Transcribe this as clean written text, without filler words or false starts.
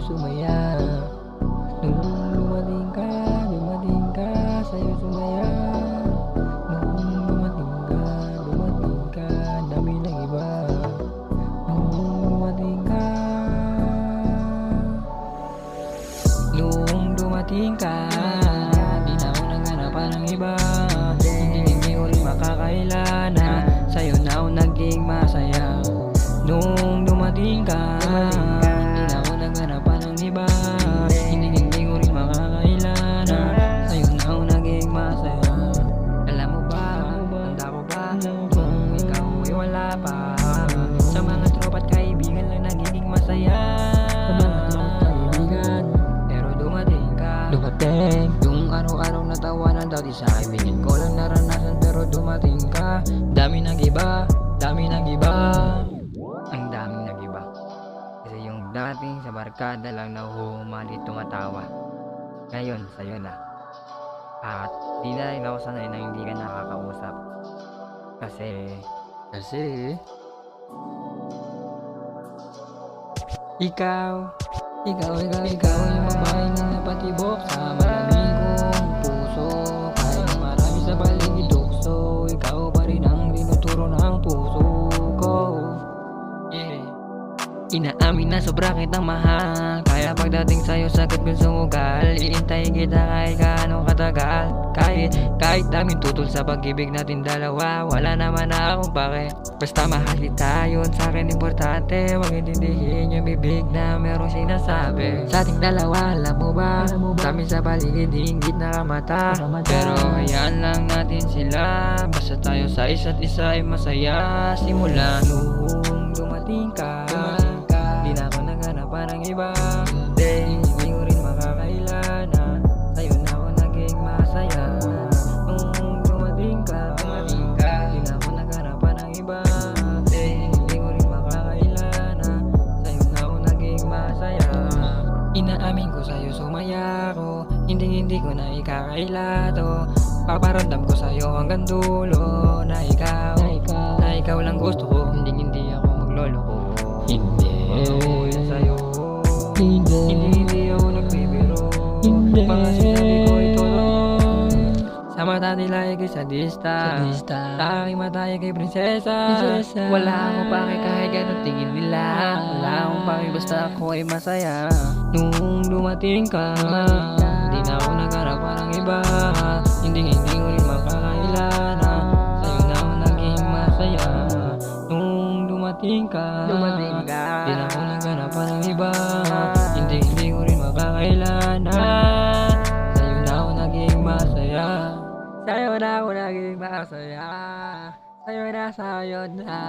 sumaya. Nung dumating ka, sa'yo sumaya. Nung dumating ka, dami ng iba. Nung dumating ka, di na ako naghanapan ng iba. Hindi ko rin makakailana, sa'yo na ako naging masaya. Nung dumating ka, hindi na ako naghanapan ng iba. Hindi ko rin makakailana, sa'yo na ako naging masaya. Alam mo ba, handa ko ba kung ikaw ay wala pa? Sa mga tropa't kaibigan lang nagiging masaya. Pero dumating ka, yung araw-araw na tawanan dati sa kaibigan ko lang naranasan. Pero dumating ka, dami nag-iba. Ang daming nag-iba. Kasi yung dating sa barkada lang na humali tumatawa, ngayon sa'yo na. At di na rin ako sanay na hindi ka nakakausap. Kasi ikaw yung babae na napatibok sa malamig kong puso. Kahit na marami sa paligid tukso, ikaw pa rin ang tinuturo ng puso ko. Inaamin na sobra kitang mahal, kaya pagdating sa'yo sakit kong sumugal. Iintayin kita kahit gaano katagal. Kahit daming tutol sa pag-ibig natin dalawa, wala naman na akong pake. Basta mahal kita, yun sa'kin importante. Huwag intindihin yung bibig na merong sinasabi sa ating dalawa. Alam mo ba, kami sa paligid hinggit na kamata. Pero hayaan lang natin sila, basta tayo sa isa't isa ay masaya. Simula nung dumating ka, di na ako naghanapan ng iba. Hindi ko rin makakailana, sa'yo na ako naging masaya. Nung dumating ka, di na ako naghanapan ng iba. Hindi ko rin makakailana, sa'yo na ako naging masaya. Inaamin ko sa'yo sumaya ko, hindi ko na ikakaila to. Paparamdam ko sa'yo hanggang dulo na ikaw lang gusto ko. Hindi ako magloloko. Hindi sa'yo, hindi ako nagbibiro. Mga sinabi ko ito lang, sa mata nila ay kay sadista, sa aking mata ay kay prinsesa. Wala akong pake kahit ganun tingin nila. Wala akong pake basta ako ay masaya. Nung dumating ka, di na ako naghanapan ng iba. Hindi ko rin makakailana, sa'yo na ako naging masaya. Nung dumating ka, di na ako naghanapan ng iba. Hindi ko rin makakailana, sa'yo na ako naging masaya. Sa'yo na ako naging masaya. Sa'yo na.